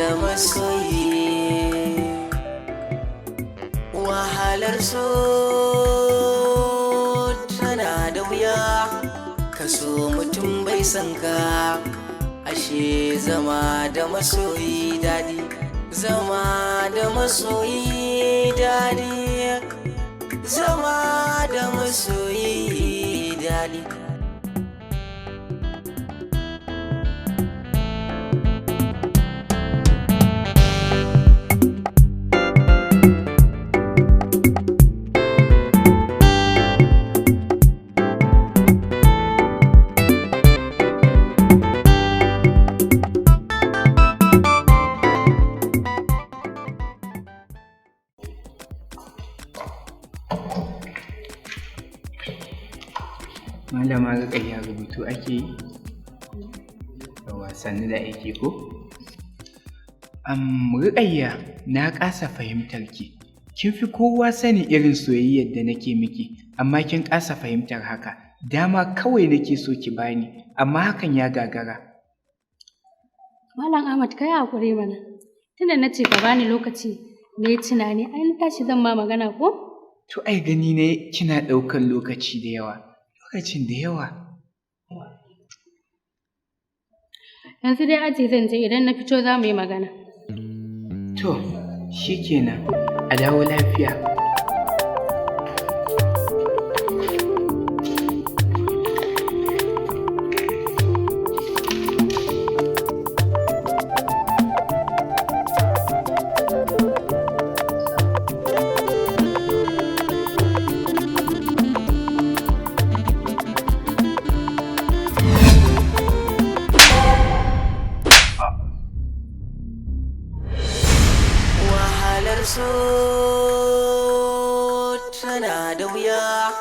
da masoyi. Wahalar so tana da wuya, ka so mutum bai san ka, ashe zama da masoyi daɗi. Zama da masoyi daɗi, zama da masoyi daɗi. Malama Rukayya rubutu ake yi? Da wasanni da ake ko? Rukayya, na kasa fahimtar ki. Kin fi kowa sani irin soyayyar da nake miki, amma kin kasa fahimtar haka. Dama kawai nake so ki bani, amma hakan ya gagara. Malam Ahmad, kai hakuri mana. Tunda na ce ka bani lokaci na yi tunani, ai na tashi zan ma magana ko? To ai gani ne kina ɗaukar lokaci da yawa. Lokacin da yawa. Yanzu dai aji zan je, idan na fito za mu yi magana. To, shikenan. A dawo lafiya. So tana da wuya,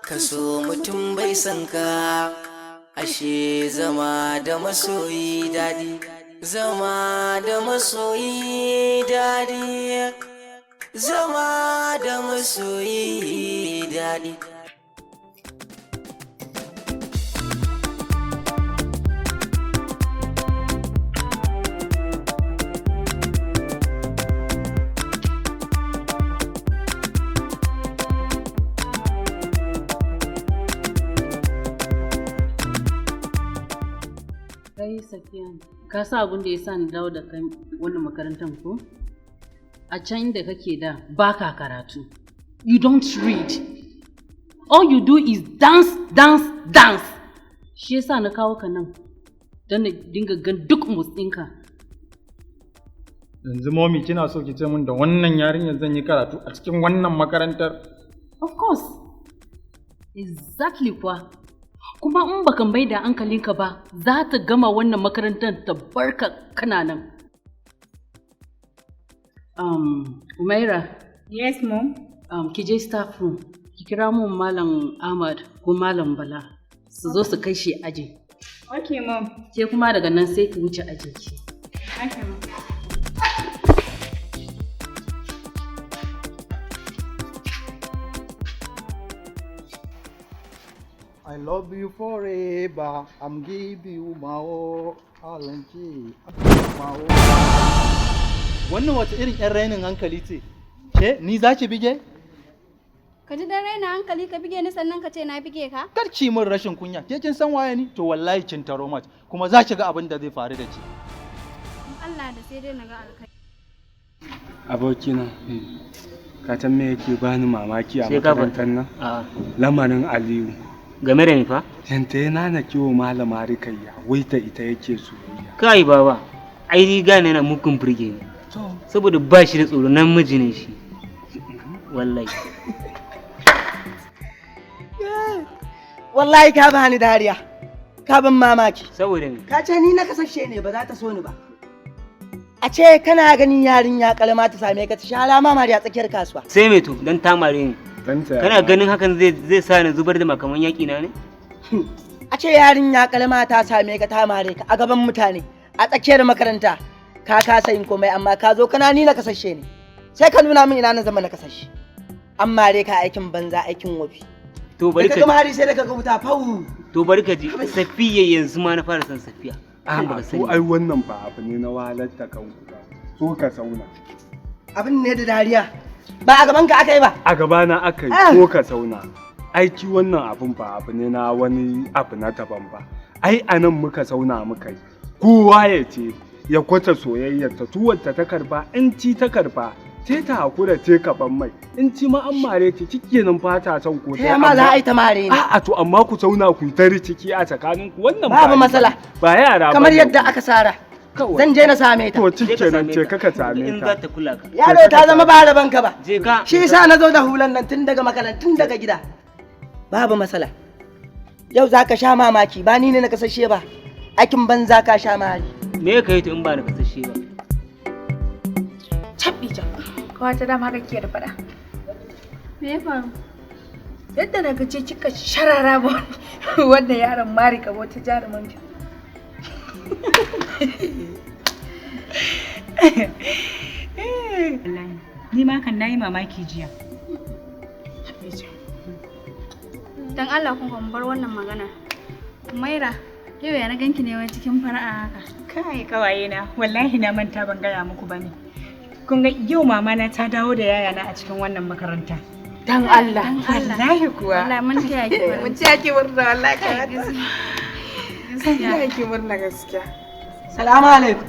ka so mutum bai san ka, ashe zama da masoyi daɗi. Zama da masoyi daɗi, zama da masoyi daɗi. Kai Safiya, ka sa abin da ya sa ni dawo da kai wannan makarantar ko? A can da kake da baka karatu. You don't read. All you do is dance, dance, dance. Shi yasa na kawo ka nan don na dinga gan duk motsinka. Yanzu mommy kina so ki ce min da wannan yarinyar zan yi karatu a cikin wannan makarantar? Of course. Exactly kuwa. Kuma in baka mai da hankalinka ba, za ta gama wannan makarantar ta barka kana nan. Umaira. Yes, mom. Ki je staff room, ki kira mun Malam Ahmad ko Malam Bala su zo su kai shi aji. Okay, mom. Ke kuma daga nan sai ki wuce ajinki. Okay, mom. I love you forever. I'm give you my all. Alanci. Wannan wace irin ƴan rainin hankali ce? Ke ni za ki bige? Ka ji dan raina hankali ka bige ni sannan ka ce na bige ka? Kar ki min rashin kunya. Ke kin san waye ni? To wallahi kin taro mat. Kuma za ki ga abin da zai faru da ki. Allah da sai dai na ga alkai. Abokina, ka san me yake bani mamaki a makarantar nan? Lamarin Aliyu. Game da ni fa? Yanta yana na kiwo malama Rikayya, wai ta ita yake soyayya. Kai baba, ai riga ne na mukun burge ni. Saboda ba shi da tsoro, namiji ne shi. Wallahi. Wallahi ka bani dariya. Ka ban mamaki. Saboda me? Ka ce ni na kasashe ne ba za ta so ni ba. A ce kana ganin yarinya kalma ta same ka ta shara mamari a tsakiyar kasuwa. Sai me to dan ta mare ni. Kana ganin hakan zai sa ni zubar da makaman yaƙi na ne? A ce yarinya kalma ta same ka ta mare ka a gaban mutane a tsakiyar makaranta ka kasa yin komai amma ka zo kana ni na kasashe ne. Sai ka nuna min ina na zama na kasashe. An mare ka aikin banza aikin wofi. To bari ka ji. Sai da ka ga wuta fau. To bari ka ji Safiya yanzu ma na fara san Safiya. kan baka sani. ai wannan ba abu ne na wahalar da kanku ba. So ka sauna. Abin ne da dariya. Ba a gaban ka aka yi ba. A gabana aka yi ko ka sauna. Aiki wannan abun ba abu ne na wani abu na daban ba. Ai anan muka sauna muka yi. Kowa ya ce ya kwata soyayyar ta tuwanta ta karba in ci ta karba sai ta hakura ce kaban mai in ci ma an mare ta nan fata son ko sai ma za a yi ta mare ni. A'a to amma ku sauna ku tare ciki a tsakanin ku wannan babu matsala. Ba yara ba. Kamar yadda aka sara. Zan je na same ta. To nan ce kaka same ta. In za ta kula ka. Yaro ta zama ba raban ka ba. Je ka. Shi yasa na zo da hulan nan tun daga makarantun daga gida. Babu matsala. Yau za ka sha mamaki ba ni ne na kasashe ba. Aikin banza ka sha mari. Me ya kai ta in ba na kasashe ba? Cabbi can. Kawai ta dama haka kiyar faɗa. Me ya faru? Yadda na gaje kika sharara ba wannan yaron mari ka ta jaruman ki. Ni ma kan nayi mamaki jiya. Dan Allah kun bar wannan magana. Maira, yau ya na ganki ne wai cikin fara'a haka. Kai kawaye na, wallahi na manta ban gaya muku bane. Kun ga yau mama na ta dawo da yaya na a cikin wannan makaranta. Dan Allah. Wallahi kuwa. Wallahi mun taya ki. Mun taya ki murna wallahi ka. Gaskiya. ki murna gaskiya. Salamu alaikum.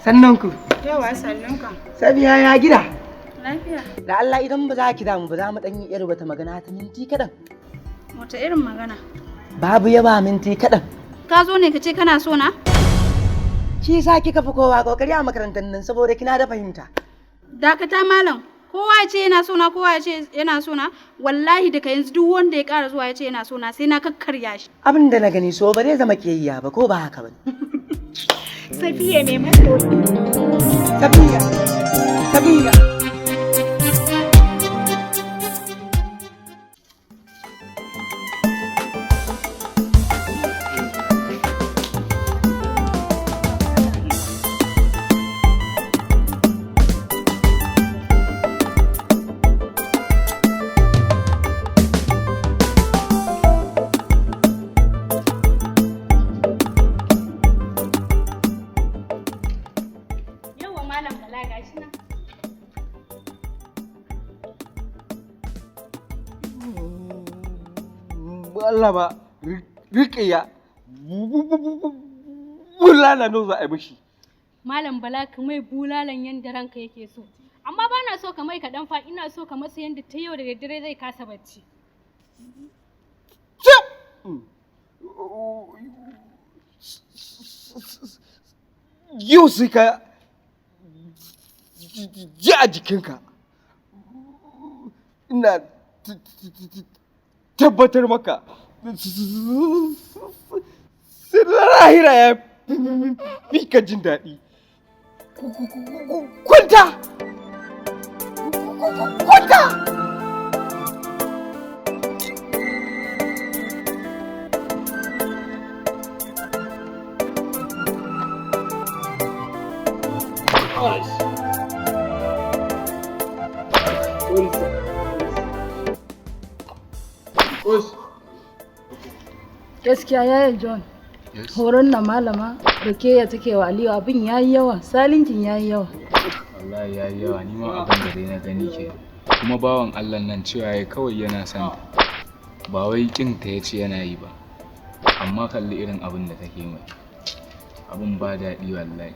Sannan ku. Yawa sannan ka. Sabiya ya gida. Lafiya. Da Allah idan ba za ki damu ba za mu dan yi irin wata magana ta minti kaɗan. Wata irin magana? Babu yaba minti kaɗan. Ka zo ne ka ce kana so na? Shi yasa kika fi kowa kokari a makarantar nan saboda kina da fahimta. Dakata malam. Kowa ya ce yana so na, kowa ya ce yana so na. Wallahi daga yanzu duk wanda ya ƙara zuwa ya ce yana so na sai na kakkarya shi. Abin da na gani so ba zai zama kiyayya ba ko ba haka ba. Safiya ne masoyi. Safiya. Safiya. Allah ba riƙiya bulala no za a yi mishi. Malam Bala ka mai bulalan yanda ranka yake so. Amma ba na so ka mai kaɗan fa ina so ka masa yanda ta yau da daddare zai kasa bacci. Yau sai ka ji a jikinka. Ina tabbatar maka sai lahira ya fi ka jin daɗi. Kwanta! Kwanta! Gaskiya yaya John, horon na malama Rukeya take wa Aliyu abin yayi yawa, salinkin yayi yawa. Wallahi yayi yawa, ni ma abin da dai na gani ke. Kuma bawan Allah nan cewa yayi kawai yana son ta. Ba wai kin ta yace yana yi ba. Amma kalli irin abin da take mai. Abin ba daɗi wallahi.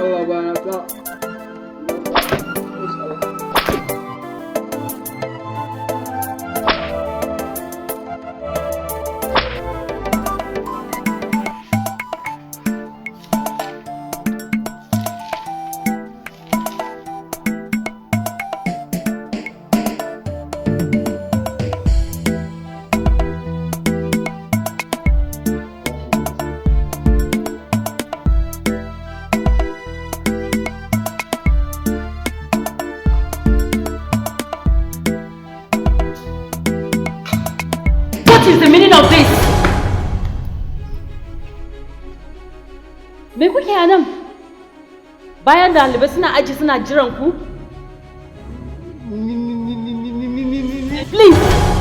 Allah banaka. What is the meaning of this? Me kuke a nan? Bayan ɗalibai suna aji suna jiran ku? Please.